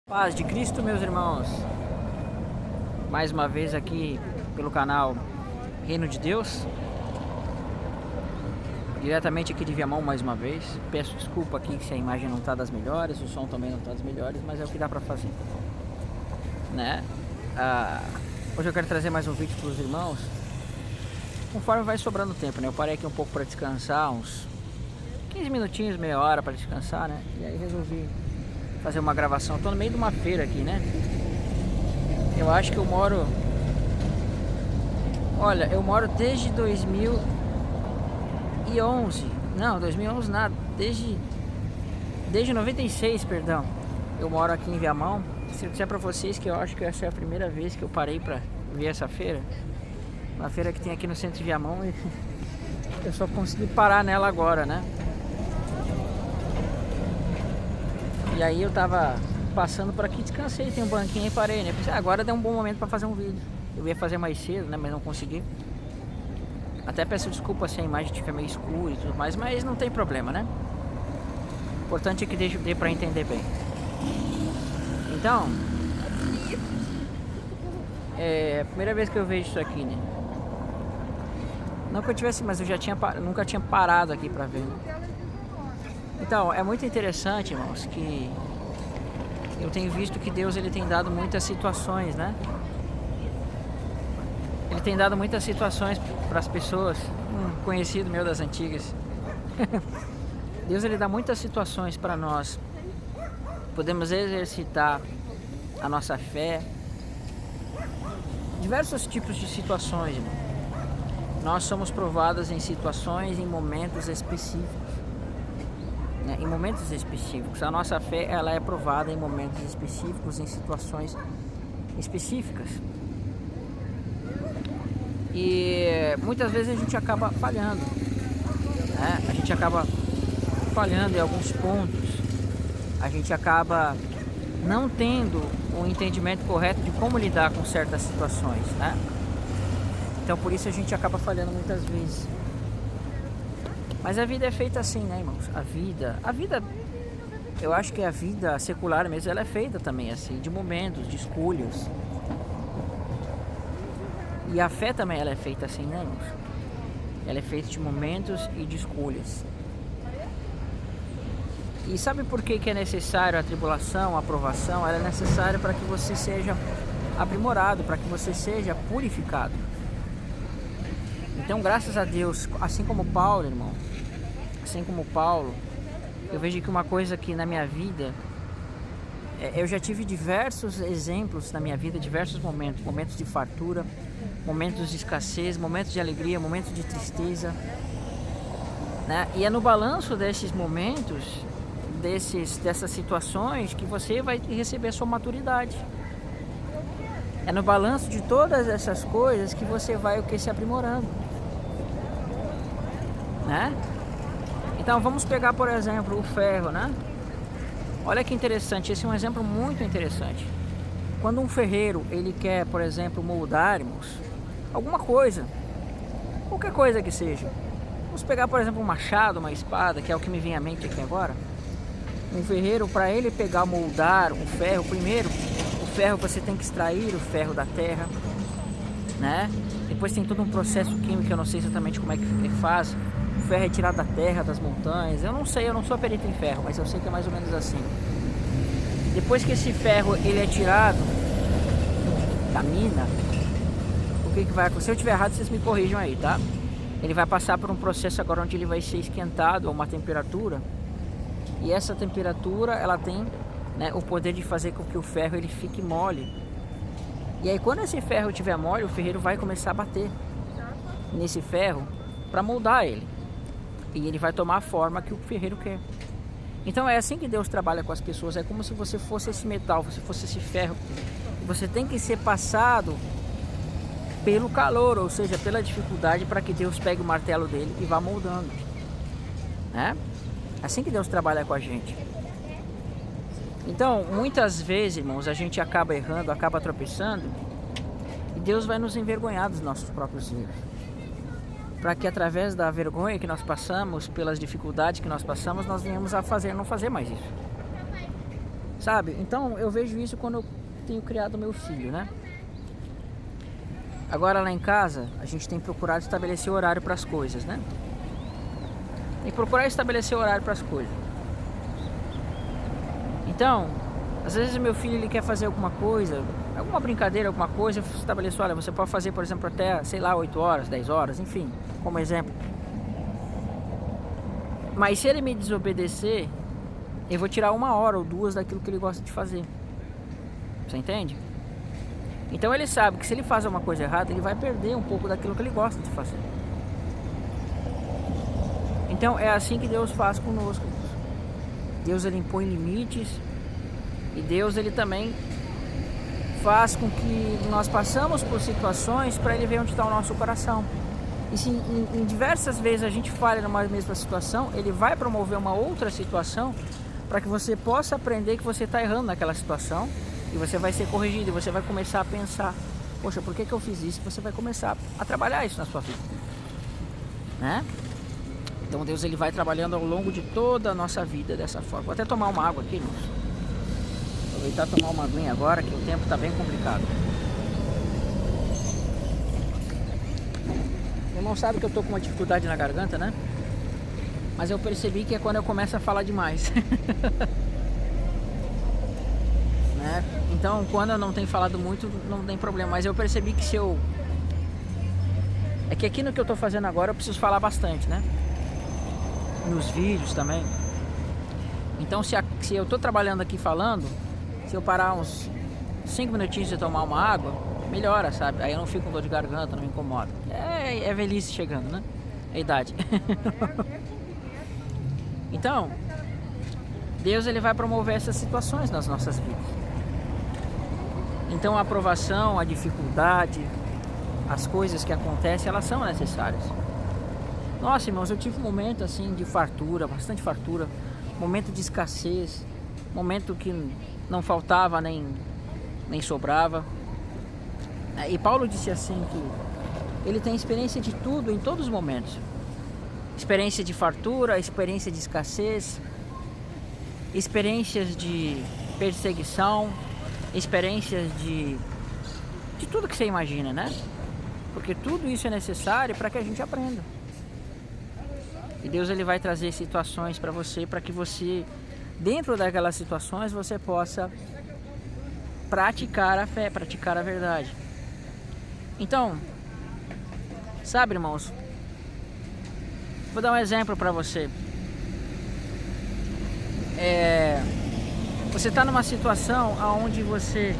Paz de Cristo, meus irmãos. Mais uma vez aqui pelo canal Reino de Deus, diretamente aqui de Viamão mais uma vez. Peço desculpa aqui se a imagem não está das melhores, o som também não está das melhores, mas é o que dá para fazer, né? Hoje eu quero trazer mais um vídeo para os irmãos, conforme vai sobrando tempo, né? Eu parei aqui um pouco para descansar, uns 15 minutinhos, meia hora para descansar, né? E aí resolvi fazer uma gravação. Estou no meio de uma feira aqui, né? Eu acho que eu moro... Olha, eu moro desde 2011. Não, 2011 nada. Desde 96, perdão. Eu moro aqui em Viamão. Se eu disser pra vocês que eu acho que essa é a primeira vez que eu parei pra ver essa feira. Uma feira que tem aqui no centro de Viamão. E eu só consegui parar nela agora, né? E aí eu tava passando por aqui, descansei, tem um banquinho e parei, né? Pensei, agora deu um bom momento pra fazer um vídeo. Eu ia fazer mais cedo, né? Mas não consegui. Até peço desculpa se a imagem estiver meio escura e tudo mais, mas não tem problema, né? O importante é que dê pra entender bem. Então, é a primeira vez que eu vejo isso aqui, né? Não que eu tivesse, mas eu nunca tinha parado aqui pra ver, né? Então, é muito interessante, irmãos, que eu tenho visto que Deus ele tem dado muitas situações, né? Ele tem dado muitas situações para as pessoas. Um conhecido meu das antigas. Deus ele dá muitas situações para nós. Podemos exercitar a nossa fé. Diversos tipos de situações, irmão. Nós somos provados em situações, em momentos específicos. Né? Em momentos específicos. A nossa fé ela é provada em momentos específicos, em situações específicas. E muitas vezes a gente acaba falhando, né? A gente acaba falhando em alguns pontos. A gente acaba não tendo um entendimento correto de como lidar com certas situações, né? Então por isso a gente acaba falhando muitas vezes. Mas a vida é feita assim, né, irmãos? A vida, eu acho que a vida secular mesmo, ela é feita também assim, de momentos, de escolhas. E a fé também ela é feita assim, né, irmãos? Ela é feita de momentos e de escolhas. E sabe por que é necessário a tribulação, a provação? Ela é necessária para que você seja aprimorado, para que você seja purificado. Então, graças a Deus, assim como Paulo, irmão, eu vejo que uma coisa que na minha vida, eu já tive diversos exemplos na minha vida, diversos momentos de fartura, momentos de escassez, momentos de alegria, momentos de tristeza, né? E é no balanço desses momentos, dessas situações que você vai receber a sua maturidade. É no balanço de todas essas coisas que você vai se aprimorando, né? Então vamos pegar, por exemplo, o ferro, né? Olha que interessante, esse é um exemplo muito interessante. Quando um ferreiro, ele quer, por exemplo, moldar, irmãos, alguma coisa, qualquer coisa que seja. Vamos pegar, por exemplo, um machado, uma espada, que é o que me vem à mente aqui agora. Um ferreiro, para ele pegar, moldar um ferro, primeiro, o ferro você tem que extrair o ferro da terra, né? Depois tem todo um processo químico, eu não sei exatamente como é que faz. O ferro é tirado da terra, das montanhas. Eu não sei, eu não sou perito em ferro, mas eu sei que é mais ou menos assim. Depois que esse ferro ele é tirado da mina, o que vai acontecer? Se eu estiver errado, vocês me corrijam aí, tá? Ele vai passar por um processo agora onde ele vai ser esquentado a uma temperatura. E essa temperatura, ela tem, né, o poder de fazer com que o ferro ele fique mole. E aí quando esse ferro estiver mole, o ferreiro vai começar a bater nesse ferro para moldar ele. E ele vai tomar a forma que o ferreiro quer. Então é assim que Deus trabalha com as pessoas. É como se você fosse esse metal, você fosse esse ferro. Você tem que ser passado pelo calor, ou seja, pela dificuldade, para que Deus pegue o martelo dele e vá moldando, né? É assim que Deus trabalha com a gente. Então, muitas vezes, irmãos, a gente acaba errando, acaba tropeçando, e Deus vai nos envergonhar dos nossos próprios erros. Para que através da vergonha que nós passamos, pelas dificuldades que nós passamos, nós venhamos a não fazer mais isso. sabe? Então eu vejo isso quando eu tenho criado meu filho, né? Agora lá em casa a gente tem procurado estabelecer horário para as coisas, né? Tem que procurar estabelecer horário para as coisas. Então, às vezes o meu filho ele quer fazer alguma coisa, alguma brincadeira, alguma coisa, eu estabeleço, olha, você pode fazer, por exemplo, até, sei lá, 8 horas, 10 horas, enfim, como exemplo. Mas se ele me desobedecer, eu vou tirar 1 hora ou 2 daquilo que ele gosta de fazer. Você entende? Então ele sabe que se ele faz uma coisa errada, ele vai perder um pouco daquilo que ele gosta de fazer. Então é assim que Deus faz conosco. Deus ele impõe limites e Deus ele também faz com que nós passamos por situações para ele ver onde está o nosso coração. E se em diversas vezes a gente falha numa mesma situação, ele vai promover uma outra situação para que você possa aprender que você está errando naquela situação e você vai ser corrigido e você vai começar a pensar, poxa, por que eu fiz isso? Você vai começar a trabalhar isso na sua vida, né? Então Deus ele vai trabalhando ao longo de toda a nossa vida dessa forma. Vou até tomar uma água aqui, irmãos. Aproveitar e tomar uma aguinha agora, que o tempo está bem complicado. Meu irmão sabe que eu tô com uma dificuldade na garganta, né? Mas eu percebi que é quando eu começo a falar demais. Né? Então, quando eu não tenho falado muito, não tem problema. Mas eu percebi que se eu... É que aqui no que eu tô fazendo agora, eu preciso falar bastante, né? Nos vídeos também. Então, se eu tô trabalhando aqui falando, se eu parar uns 5 minutinhos e tomar uma água, melhora, sabe? Aí eu não fico com dor de garganta, não me incomoda. É velhice chegando, né? É a idade. Então, Deus ele vai promover essas situações nas nossas vidas. Então a aprovação, a dificuldade, as coisas que acontecem, elas são necessárias. Nossa, irmãos, eu tive um momento assim de fartura, bastante fartura, momento de escassez, momento que não faltava nem sobrava. E Paulo disse assim que ele tem experiência de tudo em todos os momentos. Experiência de fartura, experiência de escassez, experiências de perseguição, experiências de tudo que você imagina, né? Porque tudo isso é necessário para que a gente aprenda. E Deus ele vai trazer situações para você, para que você, dentro daquelas situações, você possa praticar a fé, praticar a verdade. Então, sabe, irmãos, vou dar um exemplo para você. Você está numa situação onde você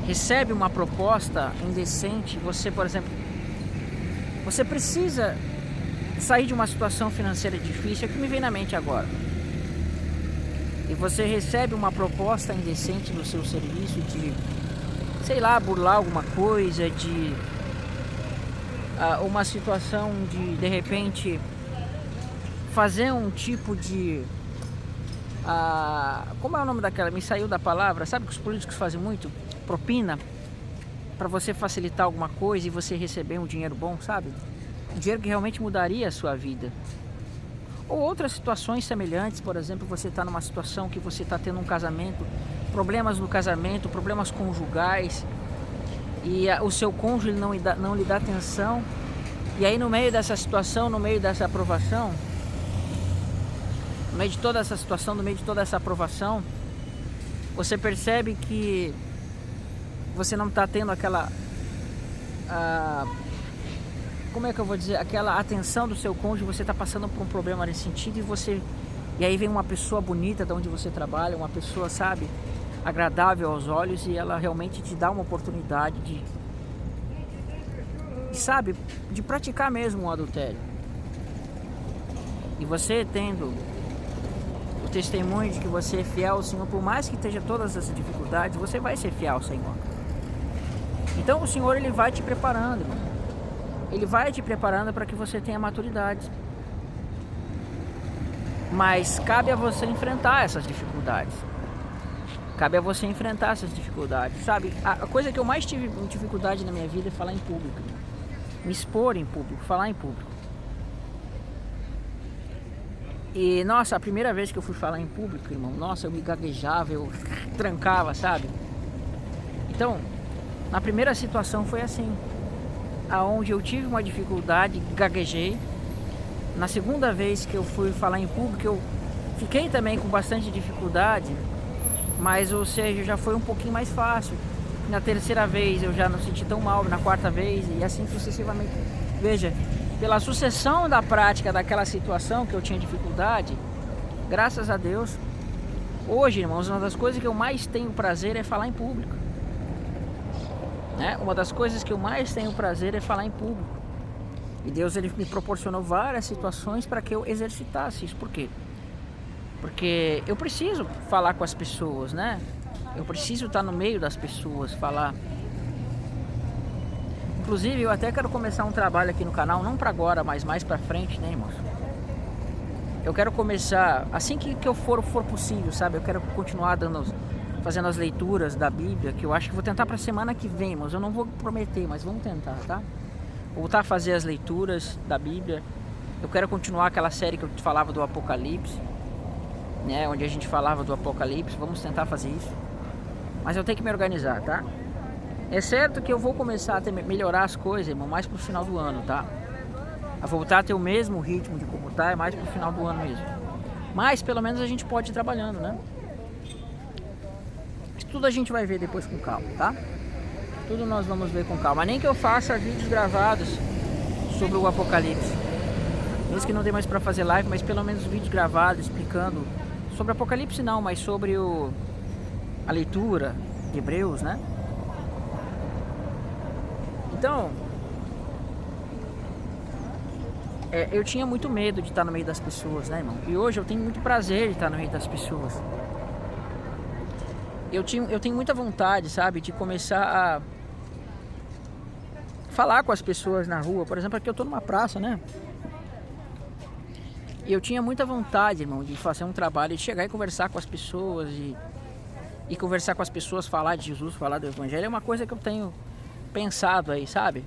recebe uma proposta indecente. Você, por exemplo, você precisa sair de uma situação financeira difícil, é o que me vem na mente agora. E você recebe uma proposta indecente no seu serviço de, sei lá, burlar alguma coisa, de uma situação de repente fazer um tipo de como é o nome daquela? Me saiu da palavra. Sabe que os políticos fazem muito? Propina, para você facilitar alguma coisa e você receber um dinheiro bom, sabe? Um dinheiro que realmente mudaria a sua vida. Ou outras situações semelhantes, por exemplo, você está numa situação que você está tendo um casamento, problemas no casamento, problemas conjugais, e o seu cônjuge não lhe dá atenção, e aí no meio dessa situação, no meio dessa aprovação, no meio de toda essa situação, no meio de toda essa aprovação, você percebe que você não está tendo aquela, como é que eu vou dizer, aquela atenção do seu cônjuge, você está passando por um problema nesse sentido, e aí vem uma pessoa bonita de onde você trabalha, uma pessoa, sabe, agradável aos olhos, e ela realmente te dá uma oportunidade sabe, de praticar mesmo um adultério. E você tendo o testemunho de que você é fiel ao Senhor, por mais que esteja todas essas dificuldades, você vai ser fiel ao Senhor. Então o Senhor ele vai te preparando, irmão. Ele vai te preparando para que você tenha maturidade. Mas cabe a você enfrentar essas dificuldades. Cabe a você enfrentar essas dificuldades, sabe? A coisa que eu mais tive dificuldade na minha vida é falar em público. Me expor em público, falar em público. E nossa, a primeira vez que eu fui falar em público, irmão, nossa, eu me gaguejava, eu trancava, sabe? Então, na primeira situação foi assim, aonde eu tive uma dificuldade, gaguejei. Na segunda vez que eu fui falar em público, eu fiquei também com bastante dificuldade, mas, ou seja, já foi um pouquinho mais fácil. Na terceira vez eu já não senti tão mal, na quarta vez e assim sucessivamente. Veja, pela sucessão da prática daquela situação que eu tinha dificuldade, graças a Deus, hoje, irmãos, uma das coisas que eu mais tenho prazer é falar em público. Uma das coisas que eu mais tenho prazer é falar em público. E Deus, ele me proporcionou várias situações para que eu exercitasse isso. Por quê? Porque eu preciso falar com as pessoas, né? Eu preciso estar no meio das pessoas, falar. Inclusive, eu até quero começar um trabalho aqui no canal, não para agora, mas mais para frente, né, irmãos? Eu quero começar, assim que eu for possível, sabe? Eu quero continuar fazendo as leituras da Bíblia, que eu acho que vou tentar para semana que vem, irmãos. Eu não vou prometer, mas vamos tentar, tá? Voltar a fazer as leituras da Bíblia. Eu quero continuar aquela série que eu te falava do Apocalipse, né? Onde a gente falava do Apocalipse. Vamos tentar fazer isso. Mas eu tenho que me organizar, tá? É certo que eu vou começar a melhorar as coisas, irmão, mais pro final do ano, tá? A voltar a ter o mesmo ritmo de como tá, é mais pro final do ano mesmo. Mas pelo menos a gente pode ir trabalhando, né? Isso tudo a gente vai ver depois com calma, tá? Tudo nós vamos ver com calma. Nem que eu faça vídeos gravados sobre o Apocalipse. Mesmo que não dê mais pra fazer live, mas pelo menos vídeos gravados explicando sobre o Apocalipse não, mas sobre a leitura de Hebreus, né? Então, eu tinha muito medo de estar no meio das pessoas, né, irmão? E hoje eu tenho muito prazer de estar no meio das pessoas. Eu tenho muita vontade, sabe, de começar a falar com as pessoas na rua. Por exemplo, aqui eu tô numa praça, né? E eu tinha muita vontade, irmão, de fazer um trabalho, de chegar e conversar com as pessoas e conversar com as pessoas, falar de Jesus, falar do Evangelho. É uma coisa que eu tenho pensado aí, sabe?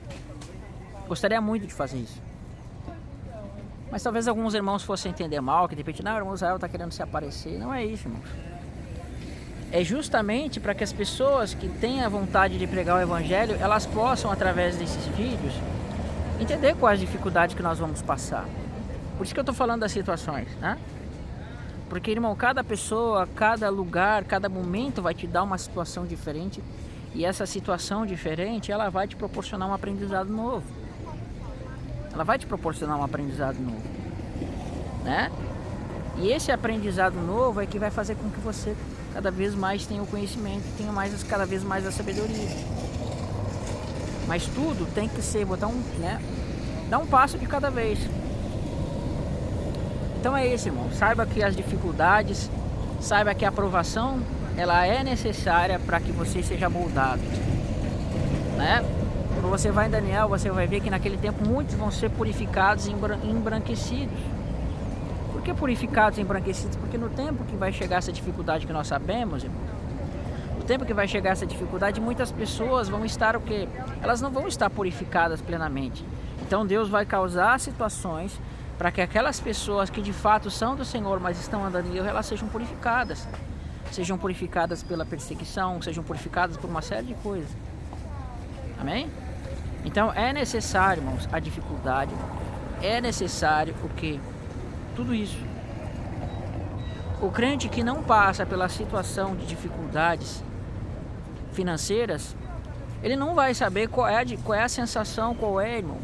Gostaria muito de fazer isso. Mas talvez alguns irmãos fossem entender mal, que de repente, não, o irmão Israel está querendo se aparecer. Não é isso, irmãos. É justamente para que as pessoas que têm a vontade de pregar o Evangelho, elas possam, através desses vídeos, entender quais dificuldades que nós vamos passar. Por isso que eu estou falando das situações, né? Porque, irmão, cada pessoa, cada lugar, cada momento vai te dar uma situação diferente. E essa situação diferente, ela vai te proporcionar um aprendizado novo. Ela vai te proporcionar um aprendizado novo, né? E esse aprendizado novo é que vai fazer com que você cada vez mais tenha o conhecimento, tenha cada vez mais a sabedoria. Mas tudo tem que ser, dar um passo de cada vez. Então é isso, irmão. Saiba que as dificuldades, saiba que a aprovação, ela é necessária para que você seja moldado, né? Quando você vai em Daniel, você vai ver que naquele tempo muitos vão ser purificados e embranquecidos. Por que purificados e embranquecidos? Porque no tempo que vai chegar essa dificuldade que nós sabemos, irmão, no tempo que vai chegar essa dificuldade, muitas pessoas vão estar o quê? Elas não vão estar purificadas plenamente. Então Deus vai causar situações para que aquelas pessoas que de fato são do Senhor, mas estão andando em erro, elas sejam purificadas. Sejam purificadas pela perseguição, sejam purificadas por uma série de coisas. Amém? Então é necessário, irmãos, a dificuldade. É necessário o quê? Tudo isso. O crente que não passa pela situação de dificuldades financeiras, ele não vai saber qual é a sensação, irmão?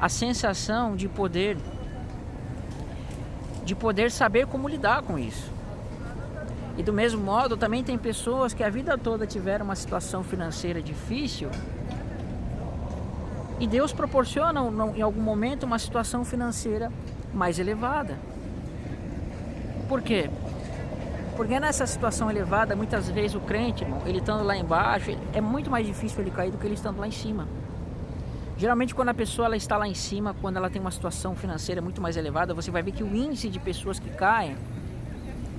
A sensação de poder saber como lidar com isso. E do mesmo modo, também tem pessoas que a vida toda tiveram uma situação financeira difícil e Deus proporciona em algum momento uma situação financeira mais elevada. Por quê? Porque nessa situação elevada, muitas vezes o crente, irmão, ele estando lá embaixo, é muito mais difícil ele cair do que ele estando lá em cima. Geralmente quando a pessoa ela está lá em cima, quando ela tem uma situação financeira muito mais elevada, você vai ver que o índice de pessoas que caem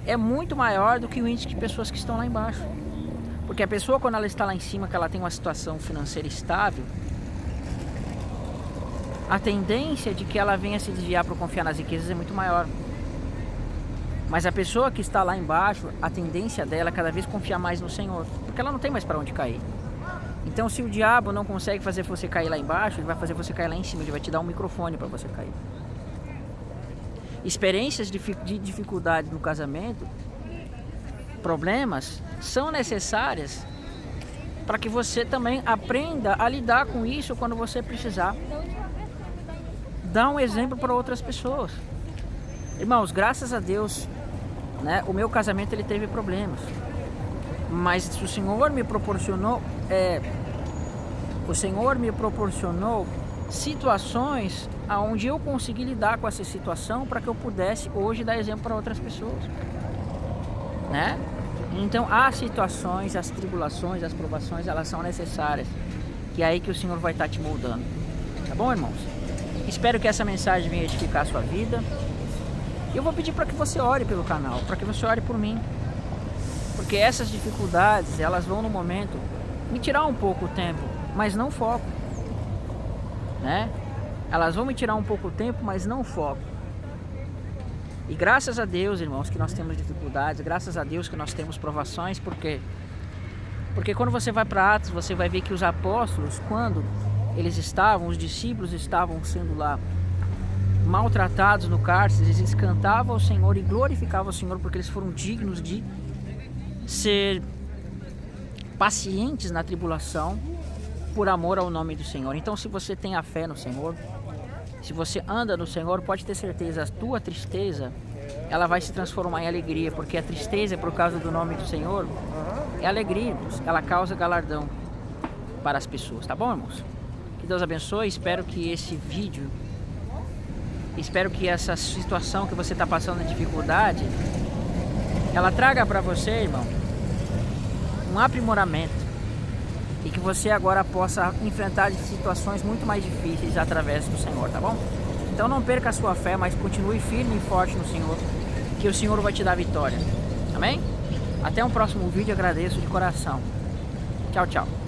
é muito maior do que o índice de pessoas que estão lá embaixo. Porque a pessoa, quando ela está lá em cima, que ela tem uma situação financeira estável, a tendência de que ela venha se desviar para confiar nas riquezas é muito maior. Mas a pessoa que está lá embaixo, a tendência dela é cada vez confiar mais no Senhor, porque ela não tem mais para onde cair. Então, se o diabo não consegue fazer você cair lá embaixo, ele vai fazer você cair lá em cima, ele vai te dar um microfone para você cair. Experiências de dificuldade no casamento, problemas, são necessárias para que você também aprenda a lidar com isso quando você precisar. Dá um exemplo para outras pessoas. Irmãos, graças a Deus, né, o meu casamento ele teve problemas, mas o Senhor me proporcionou situações onde eu consegui lidar com essa situação para que eu pudesse hoje dar exemplo para outras pessoas, né? Então as situações, as tribulações, as provações, elas são necessárias, que é aí que o Senhor vai estar te moldando, tá bom, irmãos? Espero que essa mensagem venha edificar a sua vida. Eu vou pedir para que você ore pelo canal, para que você ore por mim, porque essas dificuldades, elas vão no momento me tirar um pouco o tempo, mas não foco, né? Elas vão me tirar um pouco o tempo, mas não foco. E graças a Deus, irmãos, que nós temos dificuldades, graças a Deus que nós temos provações, porque quando você vai para Atos, você vai ver que os apóstolos, quando os discípulos estavam sendo lá maltratados no cárcere, eles cantavam ao Senhor e glorificavam o Senhor, porque eles foram dignos de ser pacientes na tribulação por amor ao nome do Senhor. Então, se você tem a fé no Senhor, se você anda no Senhor, pode ter certeza, a tua tristeza, ela vai se transformar em alegria, porque a tristeza, por causa do nome do Senhor, é alegria, irmãos. Ela causa galardão para as pessoas, tá bom, irmãos? Que Deus abençoe. Espero que esse vídeo, espero que essa situação que você está passando de dificuldade, ela traga para você, irmão, um aprimoramento, e que você agora possa enfrentar situações muito mais difíceis através do Senhor, tá bom? Então não perca a sua fé, mas continue firme e forte no Senhor, que o Senhor vai te dar vitória. Amém? Até um próximo vídeo, agradeço de coração. Tchau, tchau.